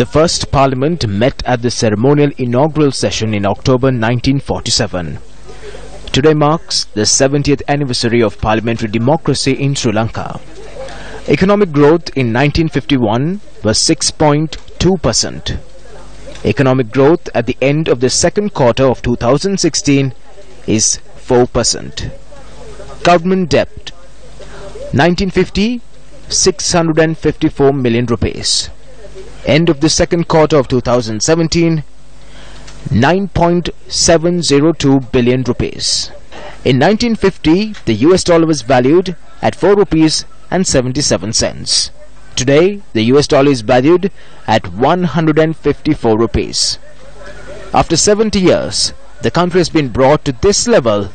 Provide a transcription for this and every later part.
The first parliament met at the ceremonial inaugural session in October 1947. Today marks the 70th anniversary of parliamentary democracy in Sri Lanka. Economic growth in 1951 was 6.2%. Economic growth at the end of the second quarter of 2016 is 4%. Government debt 1950 654 million rupees. End of the second quarter of 2017 9.702 billion rupees. In 1950 the US dollar was valued at 4 rupees and 77 cents. Today the US dollar is valued at 154 rupees. After 70 years, the country has been brought to this level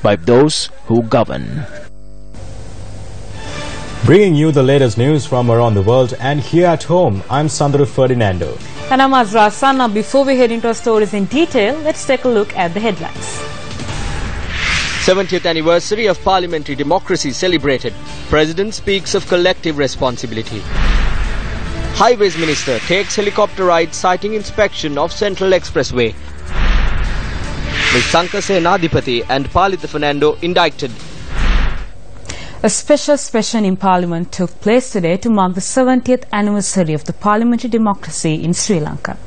by those who govern. Bringing you the latest news from around the world and here at home, I'm Sandru Ferdinando. And I'm Azra Sana. Before we head into our stories in detail, let's take a look at the headlines. 70th anniversary of parliamentary democracy celebrated. President speaks of collective responsibility. Highways Minister takes helicopter ride citing inspection of Central Expressway. Ms. Sanka Senadipati and Palitha Fernando indicted. A special session in Parliament took place today to mark the 70th anniversary of the parliamentary democracy in Sri Lanka.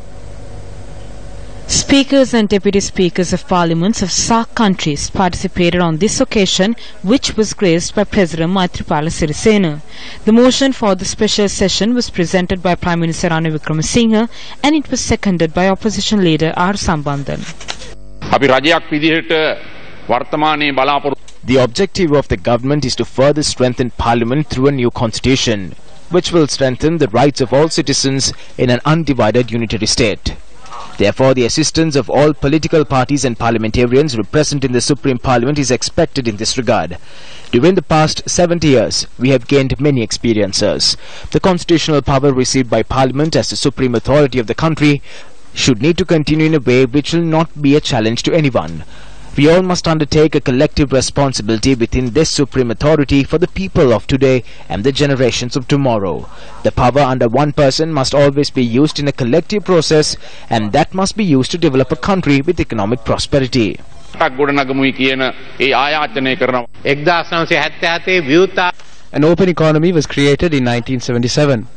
Speakers and deputy speakers of parliaments of SAARC countries participated on this occasion, which was graced by President Maithripala Sirisena. The motion for the special session was presented by Prime Minister Ranil Wickremesinghe and it was seconded by opposition leader R. Sambandhan. The objective of the government is to further strengthen Parliament through a new constitution, which will strengthen the rights of all citizens in an undivided unitary state. Therefore, the assistance of all political parties and parliamentarians represented in the Supreme Parliament is expected in this regard. During the past 70 years, we have gained many experiences. The constitutional power received by Parliament as the supreme authority of the country should need to continue in a way which will not be a challenge to anyone. We all must undertake a collective responsibility within this supreme authority for the people of today and the generations of tomorrow. The power under one person must always be used in a collective process, and that must be used to develop a country with economic prosperity. An open economy was created in 1977.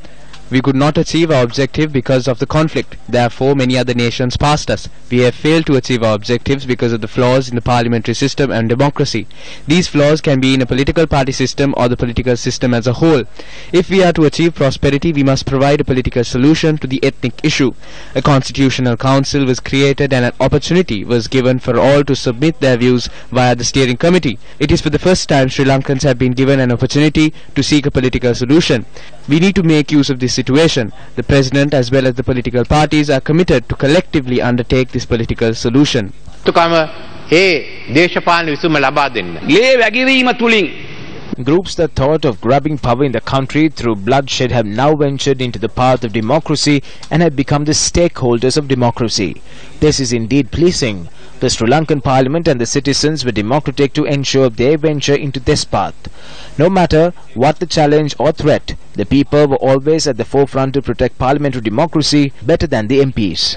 We could not achieve our objective because of the conflict. Therefore, many other nations passed us. We have failed to achieve our objectives because of the flaws in the parliamentary system and democracy. These flaws can be in a political party system or the political system as a whole. If we are to achieve prosperity, we must provide a political solution to the ethnic issue. A constitutional council was created and an opportunity was given for all to submit their views via the steering committee. It is for the first time Sri Lankans have been given an opportunity to seek a political solution. We need to make use of this situation. The President as well as the political parties are committed to collectively undertake this political solution. Groups that thought of grabbing power in the country through bloodshed have now ventured into the path of democracy and have become the stakeholders of democracy. This is indeed pleasing. The Sri Lankan Parliament and the citizens were democratic to ensure they venture into this path. No matter what the challenge or threat, the people were always at the forefront to protect parliamentary democracy better than the MPs.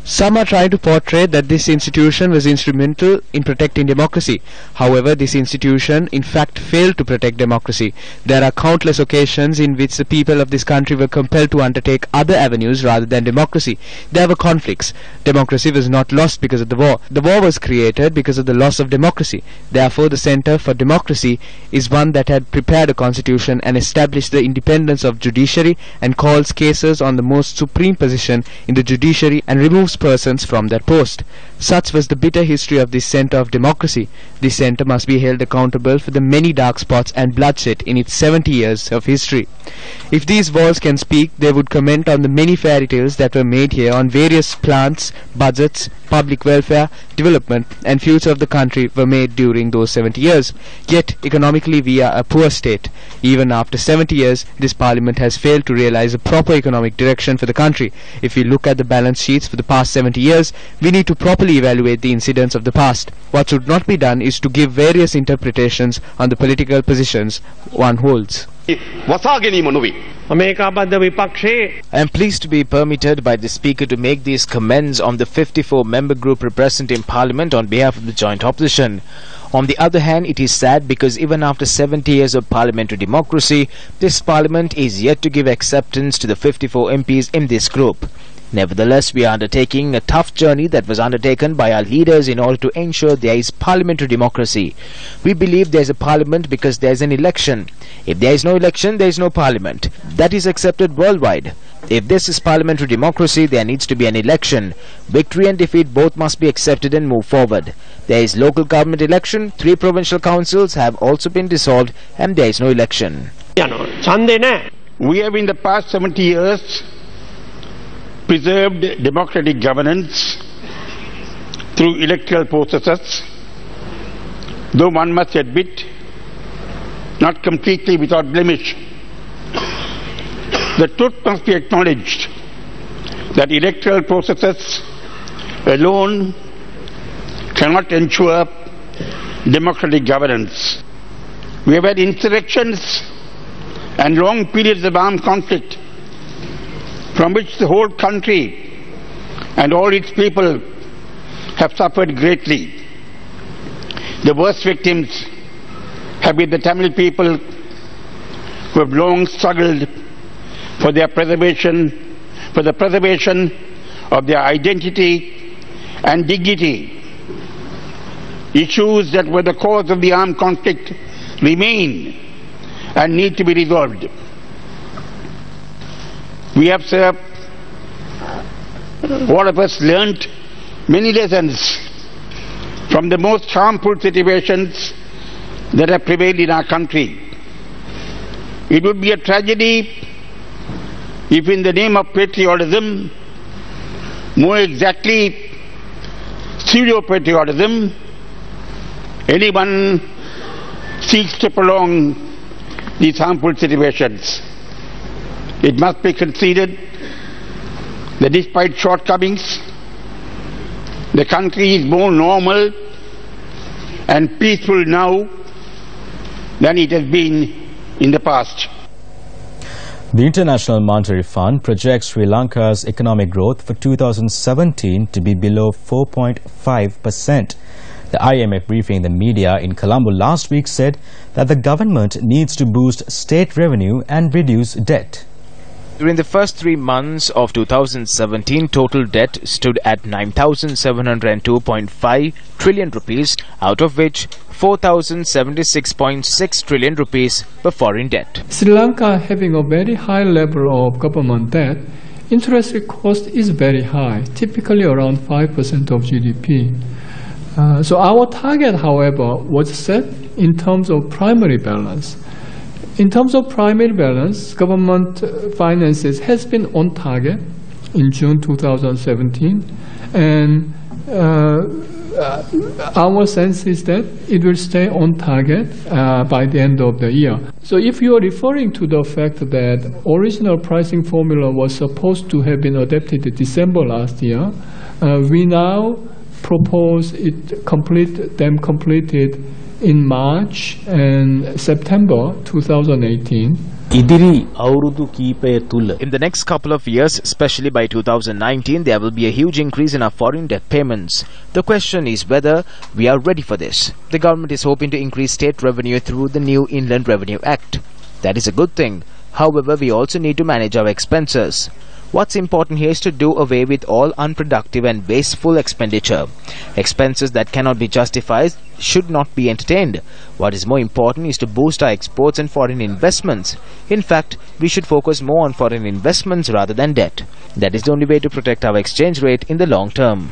Some are trying to portray that this institution was instrumental in protecting democracy. However, this institution in fact failed to protect democracy. There are countless occasions in which the people of this country were compelled to undertake other avenues rather than democracy. There were conflicts. Democracy was not lost because of the war. The war was created because of the loss of democracy. Therefore, the Centre for Democracy is one that had prepared a constitution and established the independence of judiciary and calls cases on the most supreme position in the judiciary and removes persons from their post. Such was the bitter history of this centre of democracy. This centre must be held accountable for the many dark spots and bloodshed in its 70 years of history. If these walls can speak, they would comment on the many fairy tales that were made here on various plans, budgets, public welfare, development and future of the country were made during those 70 years. Yet, economically we are a poor state. Even after 70 years, this parliament has failed to realize a proper economic direction for the country. If we look at the balance sheets for the past past 70 years, we need to properly evaluate the incidents of the past. What should not be done is to give various interpretations on the political positions one holds. I am pleased to be permitted by the Speaker to make these comments on the 54-member group representing Parliament on behalf of the joint opposition. On the other hand, it is sad because even after 70 years of parliamentary democracy, this Parliament is yet to give acceptance to the 54 MPs in this group. Nevertheless, we are undertaking a tough journey that was undertaken by our leaders in order to ensure there is parliamentary democracy. We believe there is a parliament because there is an election. If there is no election, there is no parliament. That is accepted worldwide. If this is parliamentary democracy, there needs to be an election. Victory and defeat both must be accepted and move forward. There is local government election, 3 provincial councils have also been dissolved, and there is no election. We have in the past 70 years preserved democratic governance through electoral processes, though one must admit, not completely without blemish. The truth must be acknowledged that electoral processes alone cannot ensure democratic governance. We have had insurrections and long periods of armed conflict from which the whole country and all its people have suffered greatly. The worst victims have been the Tamil people who have long struggled for the preservation of their identity and dignity. Issues that were the cause of the armed conflict remain and need to be resolved. We have, sir, all of us learnt many lessons from the most harmful situations that have prevailed in our country. It would be a tragedy if in the name of patriotism, more exactly pseudo-patriotism, anyone seeks to prolong these harmful situations. It must be conceded that despite shortcomings, the country is more normal and peaceful now than it has been in the past. The International Monetary Fund projects Sri Lanka's economic growth for 2017 to be below 4.5%. The IMF briefing the media in Colombo last week said that the government needs to boost state revenue and reduce debt. During the first 3 months of 2017, total debt stood at 9,702.5 trillion rupees, out of which 4,076.6 trillion rupees were foreign debt. Sri Lanka having a very high level of government debt, interest rate cost is very high, typically around 5% of GDP. So our target, however, was set in terms of primary balance. In terms of primary balance, government finances has been on target in June 2017, and our sense is that it will stay on target by the end of the year. So if you are referring to the fact that original pricing formula was supposed to have been adapted in December last year, we now propose it completed in March and September 2018. In the next couple of years, especially by 2019, there will be a huge increase in our foreign debt payments. The question is whether we are ready for this. The government is hoping to increase state revenue through the new Inland Revenue Act. That is a good thing. However, we also need to manage our expenses. What's important here is to do away with all unproductive and wasteful expenditure. Expenses that cannot be justified should not be entertained. What is more important is to boost our exports and foreign investments. In fact, we should focus more on foreign investments rather than debt. That is the only way to protect our exchange rate in the long term.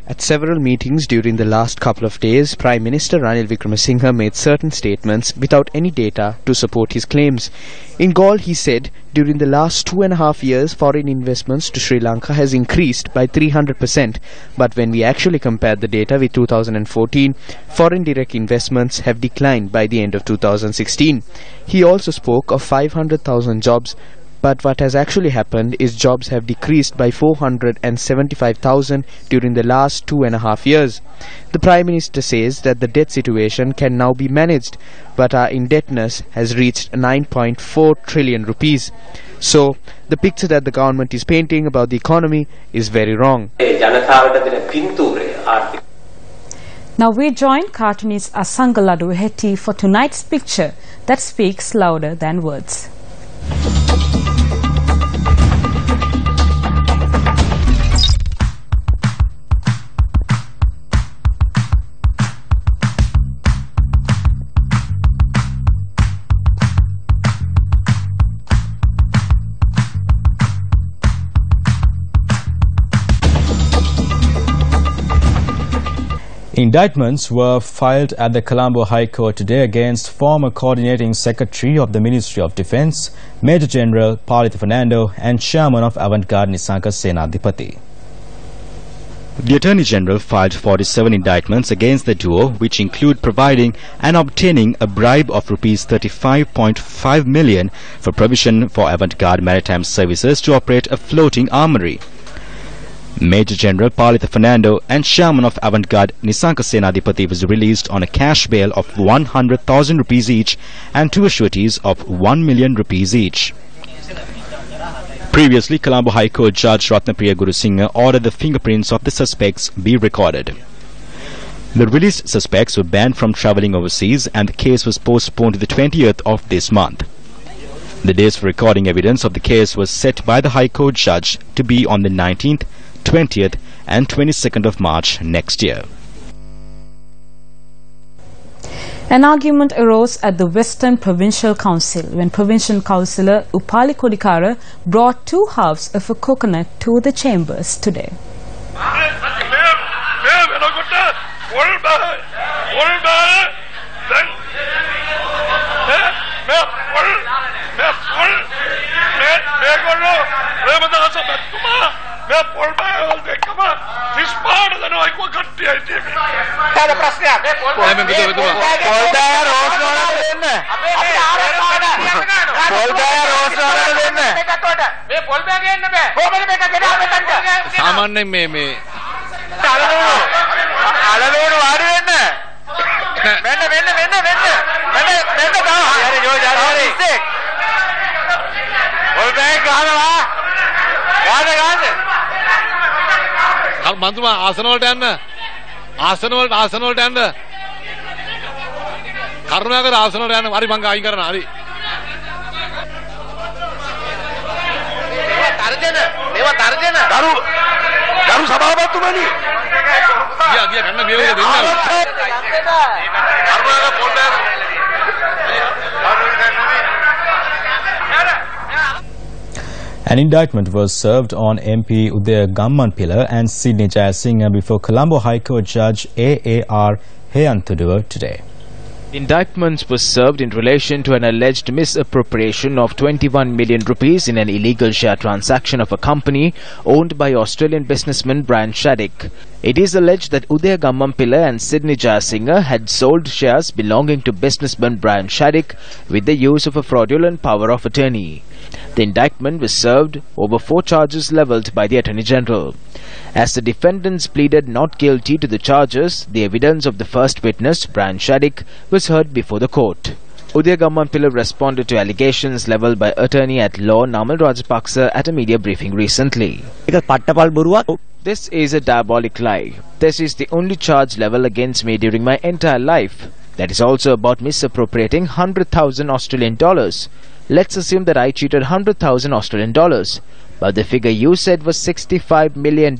At several meetings during the last couple of days, Prime Minister Ranil Wickremesinghe made certain statements without any data to support his claims. In Galle, he said, during the last 2.5 years, foreign investments to Sri Lanka has increased by 300%. But when we actually compared the data with 2014, foreign direct investments have declined by the end of 2016. He also spoke of 500,000 jobs But what has actually happened is jobs have decreased by 475,000 during the last 2.5 years. The Prime Minister says that the debt situation can now be managed, but our indebtedness has reached 9.4 trillion rupees. So, the picture that the government is painting about the economy is very wrong. Now we join cartoonist Asangaladu Hetty for tonight's picture that speaks louder than words. Indictments were filed at the Colombo High Court today against former Coordinating Secretary of the Ministry of Defence, Major General Palitha Fernando, and Chairman of Avantgarde Nisanka Senadipati. The Attorney General filed 47 indictments against the duo, which include providing and obtaining a bribe of Rs 35.5 million for provision for Avantgarde Maritime Services to operate a floating armoury. Major General Palitha Fernando and Chairman of Avantgarde Nisanka Senadipati was released on a cash bail of 100,000 rupees each and two sureties of 1 million rupees each. Previously, Colombo High Court Judge Ratnapriya Gurusinghe ordered the fingerprints of the suspects be recorded. The released suspects were banned from travelling overseas and the case was postponed to the 20th of this month. The days for recording evidence of the case was set by the High Court Judge to be on the 19th, 20th and 22nd of March next year. An argument arose at the Western Provincial Council when Provincial Councillor Upali Kodikara brought 2 halves of a coconut to the chambers today. Mantuma ආසනවලට යන්න ආසනවලට යන්න කරුණාකර ආසනවලට යන්න හරි මං අයින් කරනවා හරි මේවා තර්ජන ගරු සභාපතිතුමනි ගියා කන්න බියවල දෙන්න කරුණාකර පොඩ්ඩක් An indictment was served on MP Udaya Gammanpilla and Sydney Jayasinghe before Colombo High Court Judge A.A.R. Heyanthudua today. Indictments were served in relation to an alleged misappropriation of 21 million rupees in an illegal share transaction of a company owned by Australian businessman Brian Shaddick. It is alleged that Udaya Gammanpilla and Sydney Jayasinghe had sold shares belonging to businessman Brian Shaddick with the use of a fraudulent power of attorney. The indictment was served over 4 charges levelled by the Attorney General. As the defendants pleaded not guilty to the charges, the evidence of the first witness, Brian Shaddick, was heard before the court. Udaya Gammanpilla responded to allegations levelled by attorney at law Namal Rajapaksa at a media briefing recently. This is a diabolic lie. This is the only charge level against me during my entire life. That is also about misappropriating 100,000 Australian dollars. Let's assume that I cheated 100,000 Australian dollars, but the figure you said was $65 million.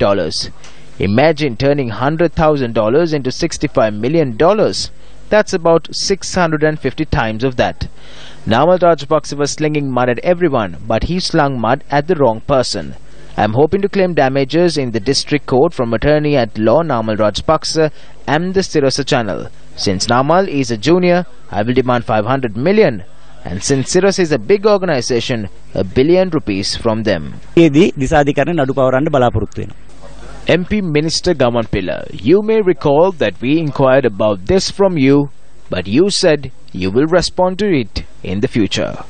Imagine turning $100,000 into $65 million. That's about 650 times of that. Namal Rajapaksa was slinging mud at everyone, but he slung mud at the wrong person. I am hoping to claim damages in the district court from attorney at law Namal Rajapaksa and the Sirosa channel. Since Namal is a junior, I will demand 500 million. And since Sirosa is a big organization, $1 billion from them. MP Minister Gammanpilla, you may recall that we inquired about this from you, but you said you will respond to it in the future.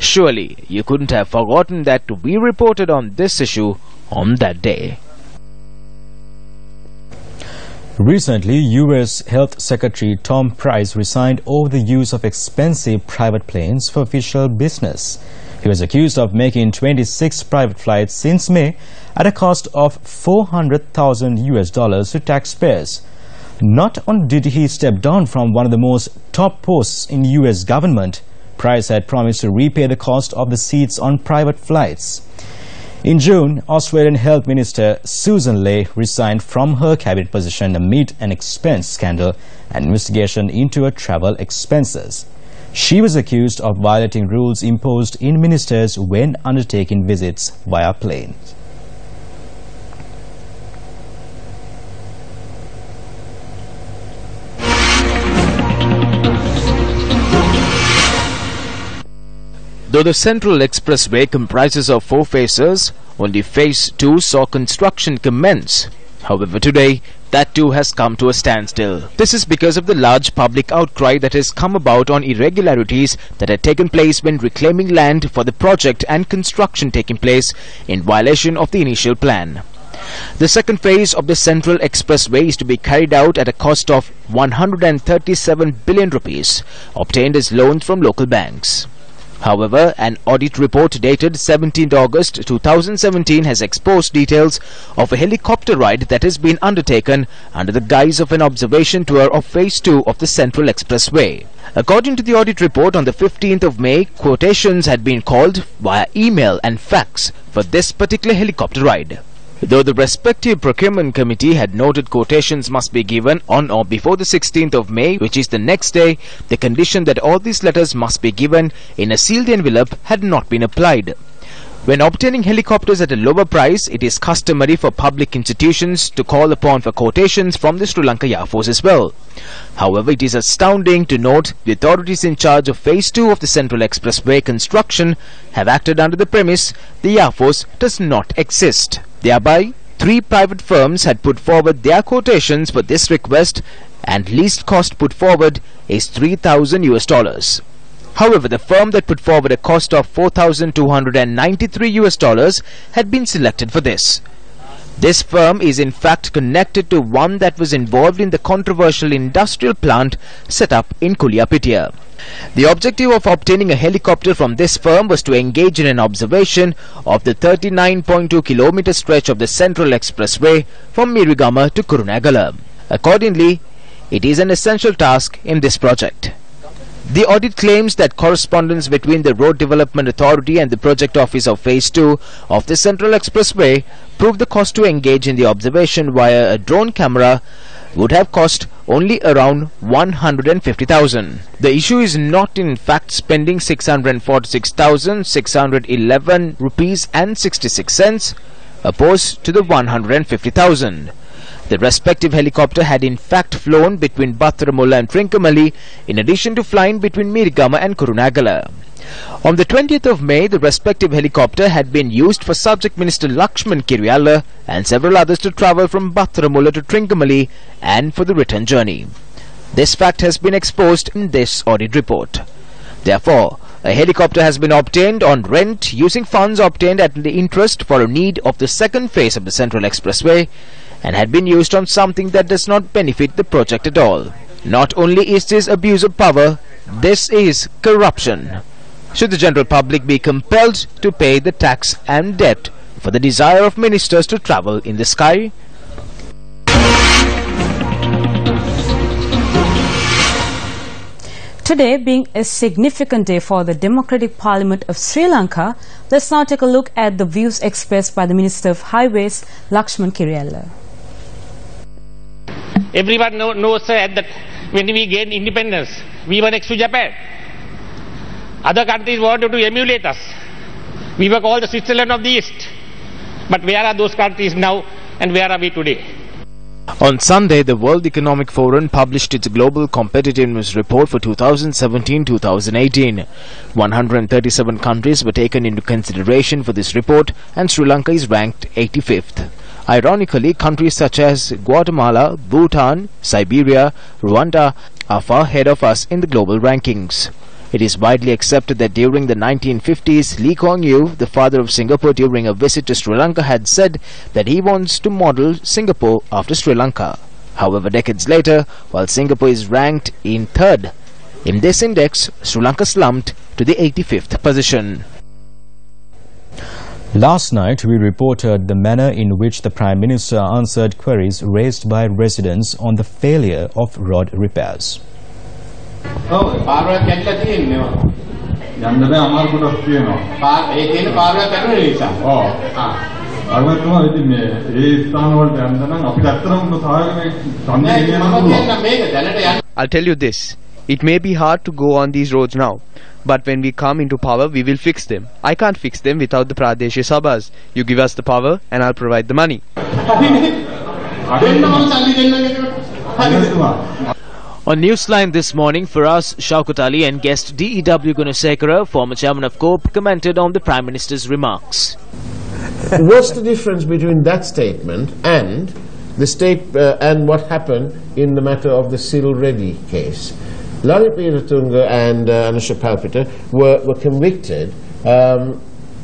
Surely you couldn't have forgotten that we reported on this issue on that day. Recently, U.S. Health Secretary Tom Price resigned over the use of expensive private planes for official business. He was accused of making 26 private flights since May at a cost of $400,000 to taxpayers. Not only did he step down from one of the most top posts in U.S. government, Price had promised to repay the cost of the seats on private flights. In June, Australian Health Minister Susan Ley resigned from her cabinet position amid an expense scandal and investigation into her travel expenses. She was accused of violating rules imposed in ministers when undertaking visits via plane. Though the Central Expressway comprises of 4 phases, only Phase 2 saw construction commence. However, today, that too has come to a standstill. This is because of the large public outcry that has come about on irregularities that had taken place when reclaiming land for the project and construction taking place in violation of the initial plan. The second phase of the Central Expressway is to be carried out at a cost of 137 billion rupees, obtained as loans from local banks. However, an audit report dated 17th August 2017 has exposed details of a helicopter ride that has been undertaken under the guise of an observation tour of Phase 2 of the Central Expressway. According to the audit report, on the 15th of May, quotations had been called via email and fax for this particular helicopter ride. Though the respective procurement committee had noted quotations must be given on or before the 16th of May, which is the next day, the condition that all these letters must be given in a sealed envelope had not been applied. When obtaining helicopters at a lower price, it is customary for public institutions to call upon for quotations from the Sri Lanka Air Force as well. However, it is astounding to note the authorities in charge of Phase 2 of the Central Expressway construction have acted under the premise the Air Force does not exist. Thereby, 3 private firms had put forward their quotations for this request, and least cost put forward is $3,000. However, the firm that put forward a cost of $4,293 had been selected for this. This firm is in fact connected to one that was involved in the controversial industrial plant set up in Kuliapitia. The objective of obtaining a helicopter from this firm was to engage in an observation of the 39.2 kilometer stretch of the Central Expressway from Mirigama to Kurunegala. Accordingly, it is an essential task in this project. The audit claims that correspondence between the Road Development Authority and the project office of Phase 2 of the Central Expressway proved the cost to engage in the observation via a drone camera would have cost only around 150,000. The issue is not in fact spending 646,611 rupees and 66 cents opposed to the 150,000. The respective helicopter had in fact flown between Batharamulla and Trincomalee in addition to flying between Mirigama and Kurunegala. On the 20th of May, the respective helicopter had been used for Subject Minister Lakshman Kiriyala and several others to travel from Batharamulla to Trincomalee and for the return journey. This fact has been exposed in this audit report. Therefore, a helicopter has been obtained on rent using funds obtained at the interest for a need of the second phase of the Central Expressway and had been used on something that does not benefit the project at all. Not only is this abuse of power, this is corruption. Should the general public be compelled to pay the tax and debt for the desire of ministers to travel in the sky? Today being a significant day for the Democratic Parliament of Sri Lanka, let's now take a look at the views expressed by the Minister of Highways, Lakshman Kiriyala. Everyone knows that when we gained independence, we were next to Japan. Other countries wanted to emulate us. We were called the Switzerland of the East. But where are those countries now and where are we today? On Sunday, the World Economic Forum published its Global Competitiveness Report for 2017-2018. 137 countries were taken into consideration for this report, and Sri Lanka is ranked 85th. Ironically, countries such as Guatemala, Bhutan, Siberia, Rwanda are far ahead of us in the global rankings. It is widely accepted that during the 1950s, Lee Kuan Yew, the father of Singapore, during a visit to Sri Lanka had said that he wants to model Singapore after Sri Lanka. However, decades later, while Singapore is ranked in third in this index, Sri Lanka slumped to the 85th position. Last night, we reported the manner in which the Prime Minister answered queries raised by residents on the failure of road repairs. I'll tell you this, it may be hard to go on these roads now, but when we come into power, we will fix them. I can't fix them without the Pradeshi Sabhas. You give us the power and I'll provide the money. On Newsline this morning, Firas Shaukat Ali and guest D.E.W. Gunasekara, former chairman of COPE, commented on the Prime Minister's remarks. What's the difference between that statement and the and what happened in the matter of the Sil Reddy case? Lalit Veeratunga and Anusha Palpita were convicted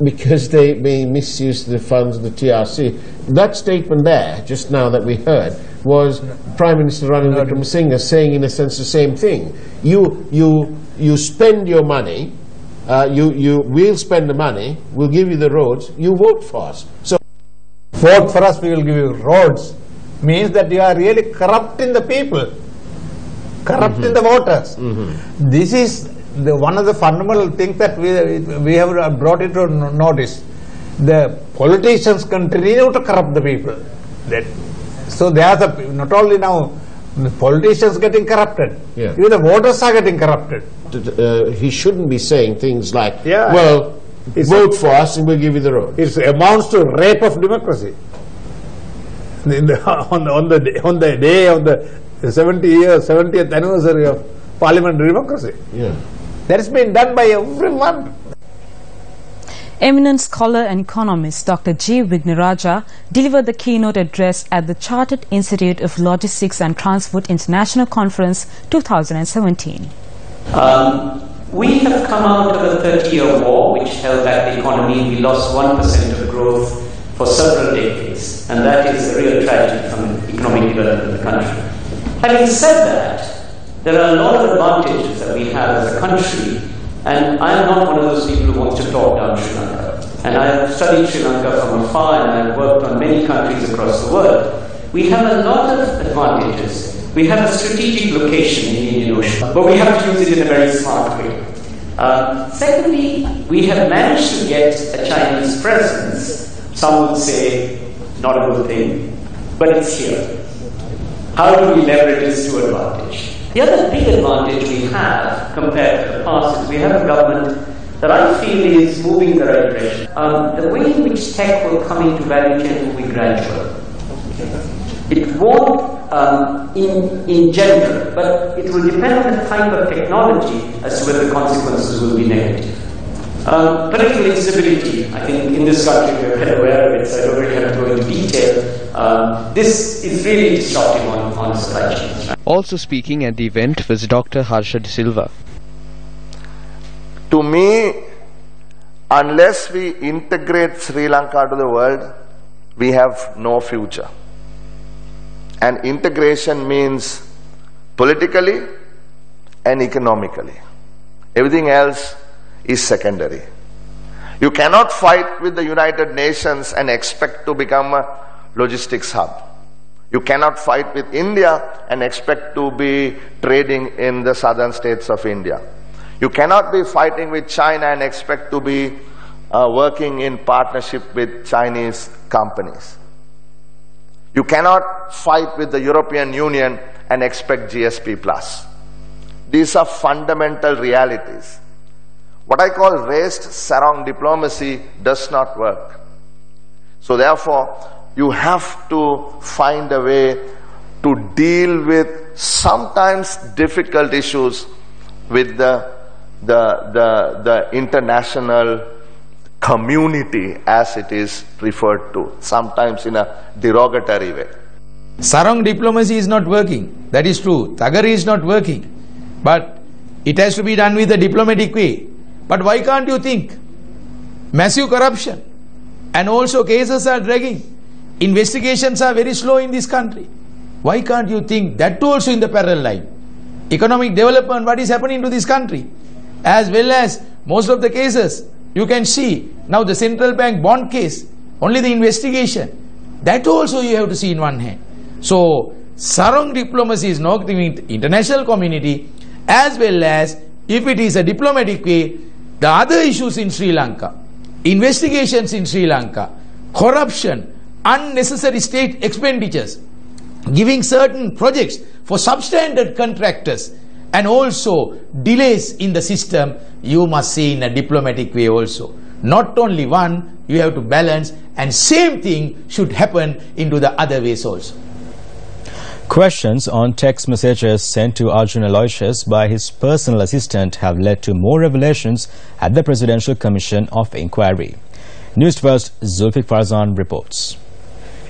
because they misused the funds of the TRC. That statement there, just now that we heard, was Prime Minister Ranil Wickremesinghe saying in a sense the same thing. You spend your money, we'll spend the money, we'll give you the roads, you vote for us. So vote for us, we will give you roads, means that you are really corrupting the people, corrupting the voters. This is one of the fundamental things that we have brought it to notice. The politicians continue to corrupt the people. So there's not only now the politicians getting corrupted, even the voters are getting corrupted. He shouldn't be saying things like, well, vote for us and we'll give you the road. It amounts to rape of democracy. On the day of the 70th anniversary of parliamentary democracy. That has been done by everyone. Eminent scholar and economist Dr. G. Vignaraja delivered the keynote address at the Chartered Institute of Logistics and Transport International Conference 2017. We have come out of a 30-year war which held back the economy. We lost 1% of growth for several decades, and that is a real tragedy from an economic development of the country. Having said that, there are a lot of advantages that we have as a country, and I am not one of those people who wants to talk down Sri Lanka. And I have studied Sri Lanka from afar, and I have worked on many countries across the world. We have a lot of advantages. We have a strategic location in the Indian Ocean, but we have to use it in a very smart way. Secondly, we have managed to get a Chinese presence. Some would say not a good thing, but it's here. How do we leverage this to advantage? The other big advantage we have compared to the past is we have a government that I feel is moving in the right direction. The way in which tech will come into value chain will be gradual. It won't in general, but it will depend on the type of technology as to whether the consequences will be negative. Political instability, I think in this country we are well aware of it, so I don't really have to go into detail. This is really disruptive on supply chains. Also speaking at the event was Dr. Harsha De Silva. To me, unless we integrate Sri Lanka to the world, we have no future. And integration means politically and economically. Everything else is secondary. You cannot fight with the United Nations and expect to become a logistics hub. You cannot fight with India and expect to be trading in the southern states of India. You cannot be fighting with China and expect to be working in partnership with Chinese companies. You cannot fight with the European Union and expect GSP+. These are fundamental realities. What I call raised sarong diplomacy does not work. So therefore, you have to find a way to deal with sometimes difficult issues with the international community, as it is referred to, sometimes in a derogatory way. Sarong diplomacy is not working. That is true. Thagari is not working. But It has to be done with a diplomatic way. But why can't you think? Massive corruption. And also cases are dragging. Investigations are very slow in this country. Why can't you think that also in the parallel line? Economic development, what is happening to this country? As well as most of the cases, you can see now the central bank bond case, only the investigation. That also you have to see in one hand. So, sarong diplomacy is not giving the international community, as well as if it is a diplomatic way, the other issues in Sri Lanka, investigations in Sri Lanka, corruption, unnecessary state expenditures, giving certain projects for substandard contractors, and also delays in the system, you must see in a diplomatic way also. Not only one, you have to balance, and same thing should happen into the other ways also. Questions on text messages sent to Arjun Aloysius by his personal assistant have led to more revelations at the Presidential Commission of Inquiry. News First, Zulfiq Farzan reports.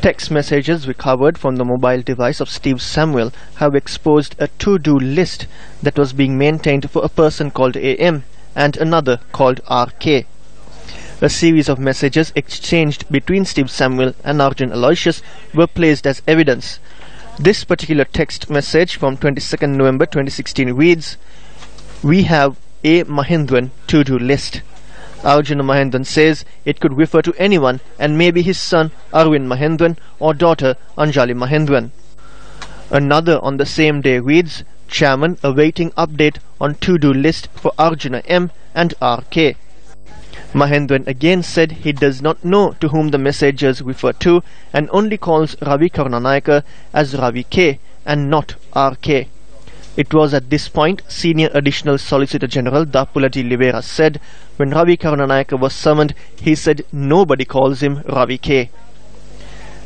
Text messages recovered from the mobile device of Steve Samuel have exposed a to-do list that was being maintained for a person called AM and another called RK. A series of messages exchanged between Steve Samuel and Arjun Aloysius were placed as evidence. This particular text message from 22nd November 2016 reads, "We have a Mahendran to-do list." Arjuna Mahendran says it could refer to anyone and maybe his son Arvind Mahendran or daughter Anjali Mahendran. Another on the same day reads, "Chairman awaiting update on to-do list for Arjuna M and RK." Mahendran again said he does not know to whom the messages refer to and only calls Ravi Karunanayake as Ravi K and not RK. It was at this point Senior Additional Solicitor General Dapulati Livera said when Ravi Karunanayake was summoned, he said nobody calls him Ravi K.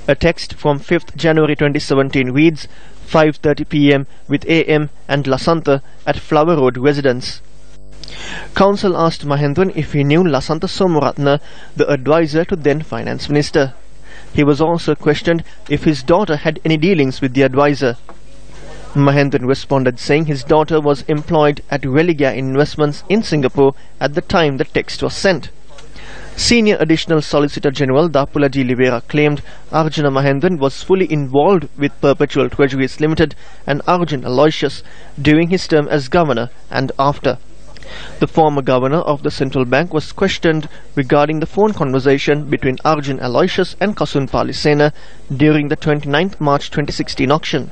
A text from 5th January 2017 reads, 5:30 p.m. with AM and Lasantha at Flower Road residence. Council asked Mahendran if he knew Lasantha Somaratna, the advisor to then Finance Minister. He was also questioned if his daughter had any dealings with the advisor. Mahendran responded saying his daughter was employed at Religia Investments in Singapore at the time the text was sent. Senior Additional Solicitor General Dapulati Livera claimed Arjuna Mahendran was fully involved with Perpetual Treasuries Limited and Arjun Aloysius during his term as governor and after. The former governor of the central bank was questioned regarding the phone conversation between Arjun Aloysius and Kasun Palisena during the 29th March 2016 auction.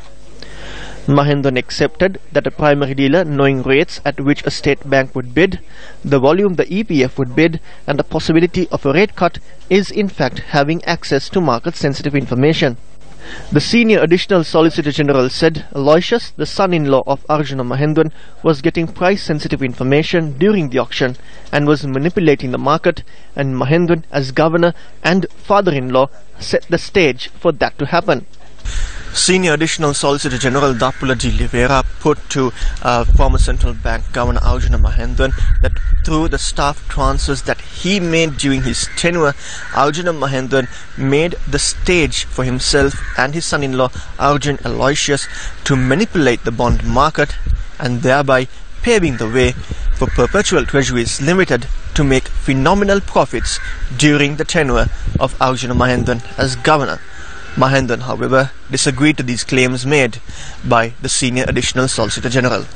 Mahendran accepted that a primary dealer knowing rates at which a state bank would bid, the volume the EPF would bid, and the possibility of a rate cut is in fact having access to market-sensitive information. The Senior Additional Solicitor General said Aloysius, the son-in-law of Arjuna Mahendran, was getting price-sensitive information during the auction and was manipulating the market, and Mahendran, as governor and father-in-law, set the stage for that to happen. Senior Additional Solicitor General Dapulati Livera put to former Central Bank Governor Arjuna Mahendran that through the staff transfers that he made during his tenure, Arjuna Mahendran made the stage for himself and his son-in-law Arjun Aloysius to manipulate the bond market and thereby paving the way for Perpetual Treasuries Limited to make phenomenal profits during the tenure of Arjuna Mahendran as governor. Mahendran, however, disagreed to these claims made by the Senior Additional Solicitor General.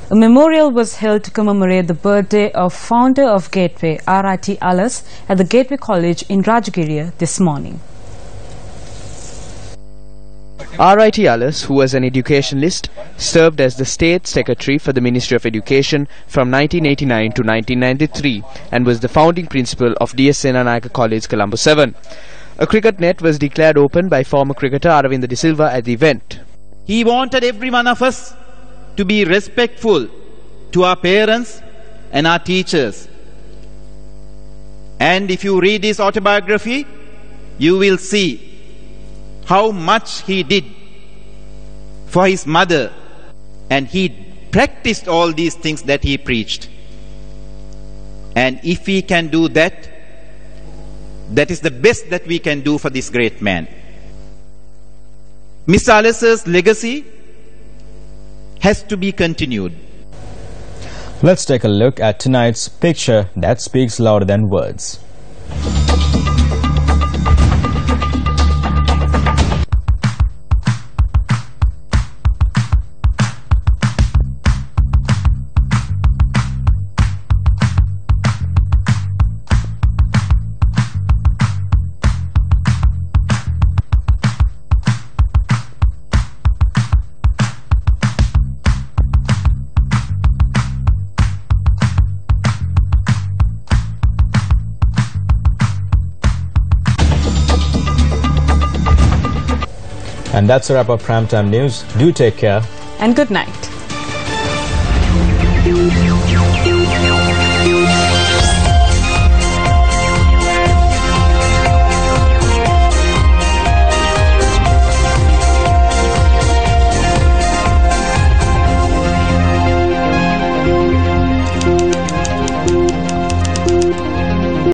A memorial was held to commemorate the birthday of founder of Gateway, R.I.T. Alice, at the Gateway College in Rajagiriya this morning. R.I.T. Alice, who was an educationalist, served as the State Secretary for the Ministry of Education from 1989 to 1993 and was the founding principal of D.S. Senanayake College, Colombo 7. A cricket net was declared open by former cricketer Aravinda De Silva at the event. He wanted every one of us to be respectful to our parents and our teachers. And if you read his autobiography, you will see how much he did for his mother, and he practiced all these things that he preached. And if we can do that, that is the best that we can do for this great man. Mr. Alice's legacy has to be continued. Let's take a look at tonight's picture that speaks louder than words. And that's a wrap of Primetime News. Do take care. And good night.